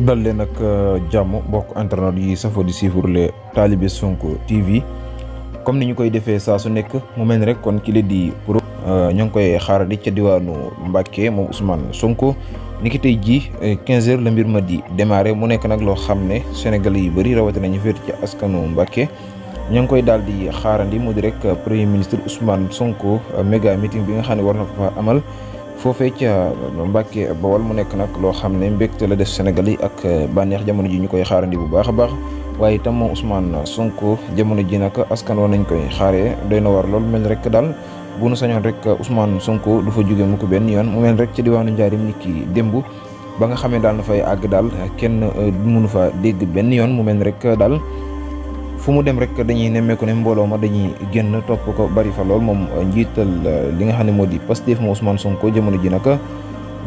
dal leen ak jàmm mbokk internet yi safo di suivre les Talibé Sonko TV comme ni ñu koy defee saa su nekk mu mel ni rek kon ki la di pour ñoo ngi koy xaarandi ca diwaanu Mbàkke moom Ousmane Sonko ni ki tey jii 15h la mbir ma di démarré mu nekk nag loo xam ne Sénégalais yu bëri rawatina ñu féet ci askanu Mbàkke ñoo ngi koy daal di xaarandi mu di rek premier ministre Ousmane Sonko méga meeting bi nga xam ne war na ko fa amal. foofee ca Mbàkke Bawol mu nekk nag loo xam ne mbégte la def Sénégal yi ak bànneex jamono ji ñu koy xaarandi bu baax a baax waaye itam moom Ousmane Sonko jamono ji nag askan woon nañ koy xaaree doy na war lool mel rek daal bu nu sañoon rek Ousmane Sonko du fa jóge mu ko benn yoon mu mel rek ci diwaanu Njaarim nit ki démb ba nga xamee daal na fay àgg daal kenn mënu fa dégg benn yoon mu mel rek daal fu mu dem rek dañuy nemmeeku ne mbooloo ma dañuy génn topp ko bari fa lool moom njiital li nga xam ne moo di Pastef moom Ousmane Sonko jamono ji nag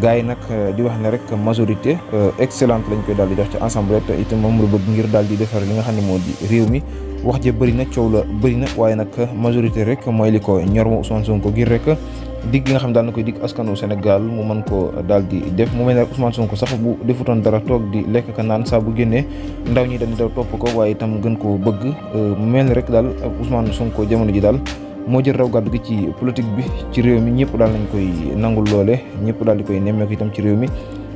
gars yi nag di wax ne rek majorité excellente lañ koy daal di jox ci assemblée te itam moom la bëgg ngir daal di defar li nga xam ne moo di réew mi wax ja bëri na coow la bëri na waaye nag majorité rek mooy li ko ñor moom Ousmane Sonko ngir rek digg nga xam daal na koy digg askanu Sénégal mu mën ko daal di def mu mel ne rek Ousmane Sonko sax bu defutoon dara toog di lekk ka naan saa bu génnee ndaw ñi dañu daw topp ko waaye itam gën koo bëgg mu mel ni rek daal Ousmane Sonko jamono ji daal moo jël raw gàddu gi ci politique bi ci réew mi ñëpp daal nañ koy nangul loole ñëpp daal di koy nemmeeku itam ci réew mi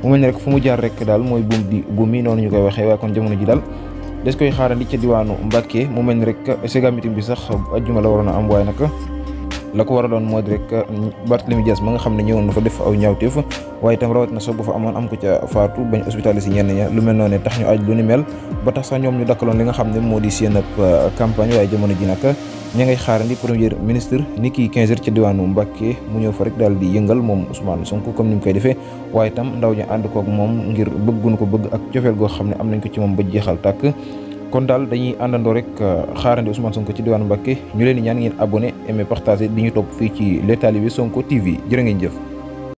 mu mel ni rek fu mu jaar rek daal mooy buum di buum mi noonu ñu koy waxee waaye kon jamono ji daal des koy xaarandi ca diwaanu Mbàkke mu mel ni rek sega meeting bi sax ajjuma la waroon a am waaye nag la ko war a doon moo di rek Barthélémy Dias ma nga xam ne ñëwoon na fa def aw ñaawteef waaye itam rawat na soo bu fa amoon am ko ca faatu bañ hospitalisé ñenn ña lu mel noonu tax ñu aj lu ni mel ba tax sax ñoom ñu dakkaloon li nga xam ne moo di seen ab campagne waaye jamono ji nag ña ngay xaarandi premier ministre ni ki 15h ca diwaanu Mbàkke mu ñëw fa rek daal di yëngal moom Ousmane Sonko comme ni ñu koy defee waaye itam ndaw ñu ànd koog moom ngir bëgguñu ko bëgg ak cofeel goo xam ne am nañ ko ci moom ba jeexal tàkk kon daal dañuy àndandoo rek xaarandi Ousmane Sonko ci diwaanu Mbàkke ñu leen di ñaan ngeen abonné aimé partagé di ñu topp fii ci les Talibé Sonko TV jërë ngeen jëf